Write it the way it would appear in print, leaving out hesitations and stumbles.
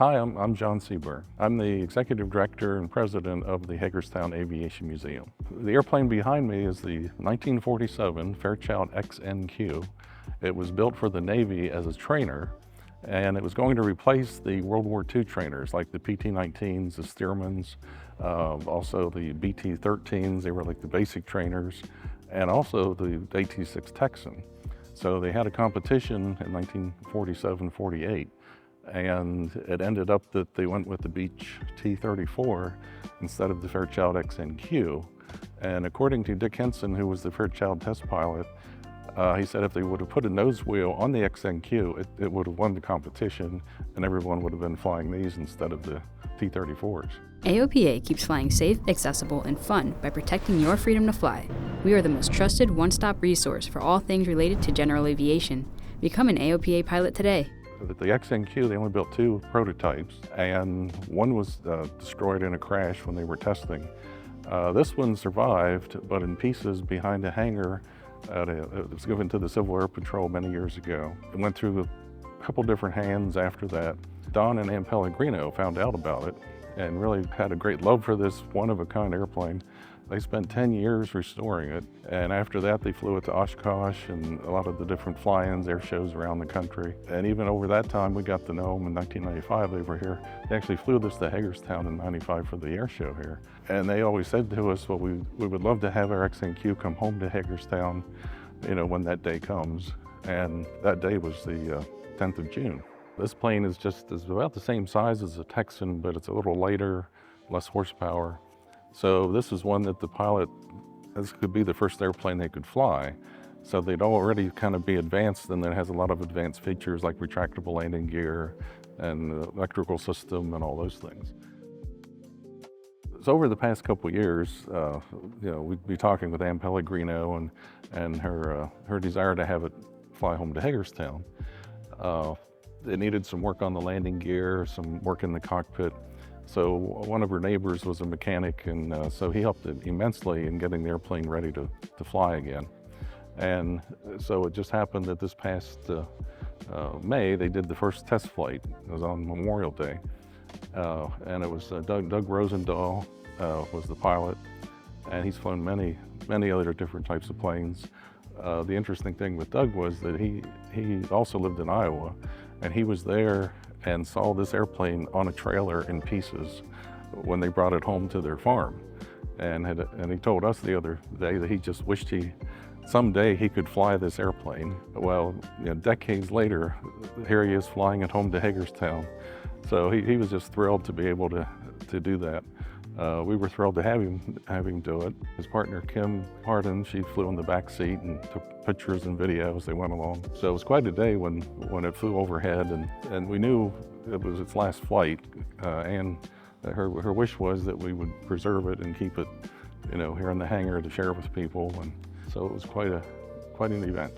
Hi, I'm John Seaburn. I'm the Executive Director and President of the Hagerstown Aviation Museum. The airplane behind me is the 1947 Fairchild XNQ. It was built for the Navy as a trainer, and it was going to replace the World War II trainers like the PT-19s, the Stearmans, also the BT-13s. They were like the basic trainers, and also the AT-6 Texan. So they had a competition in 1947-48. And it ended up that they went with the Beech T-34 instead of the Fairchild XNQ. And according to Dick Henson, who was the Fairchild test pilot, he said if they would have put a nose wheel on the XNQ, it would have won the competition and everyone would have been flying these instead of the T-34s. AOPA keeps flying safe, accessible, and fun by protecting your freedom to fly. We are the most trusted one-stop resource for all things related to general aviation. Become an AOPA pilot today. The XNQ, they only built 2 prototypes, and one was destroyed in a crash when they were testing. This one survived, but in pieces behind a hangar. It was given to the Civil Air Patrol many years ago. It went through a couple different hands after that. Don and Ann Pellegrino found out about it and really had a great love for this one-of-a-kind airplane. They spent 10 years restoring it, and after that they flew it to Oshkosh and a lot of the different fly-ins, air shows around the country. And even over that time, we got to know them in 1995. They were here. They actually flew this to Hagerstown in '95 for the air show here. And they always said to us, well, we would love to have our XNQ come home to Hagerstown, when that day comes. And that day was the 10th of June. This plane is about the same size as a Texan, but it's a little lighter, less horsepower. So this is one that this could be the first airplane they could fly. So they'd already kind of be advanced, and it has a lot of advanced features like retractable landing gear and electrical system and all those things. So over the past couple of years, we'd be talking with Ann Pellegrino and her desire to have it fly home to Hagerstown. It needed some work on the landing gear, some work in the cockpit. So one of her neighbors was a mechanic, and so he helped immensely in getting the airplane ready to fly again. And so it just happened that this past May, they did the first test flight. It was on Memorial Day. And it was Doug Rosendahl was the pilot, and he's flown many other different types of planes. The interesting thing with Doug was that he also lived in Iowa, and he was there and saw this airplane on a trailer in pieces when they brought it home to their farm. And he told us the other day that he just wished someday he could fly this airplane. Well, decades later, here he is flying it home to Hagerstown. So he was just thrilled to be able to do that. We were thrilled to have him do it. His partner, Kim Hardin, she flew in the back seat and took pictures and video as they went along. So it was quite a day when it flew overhead, and we knew it was its last flight. And her wish was that we would preserve it and keep it, here in the hangar to share with people. And so it was quite an event.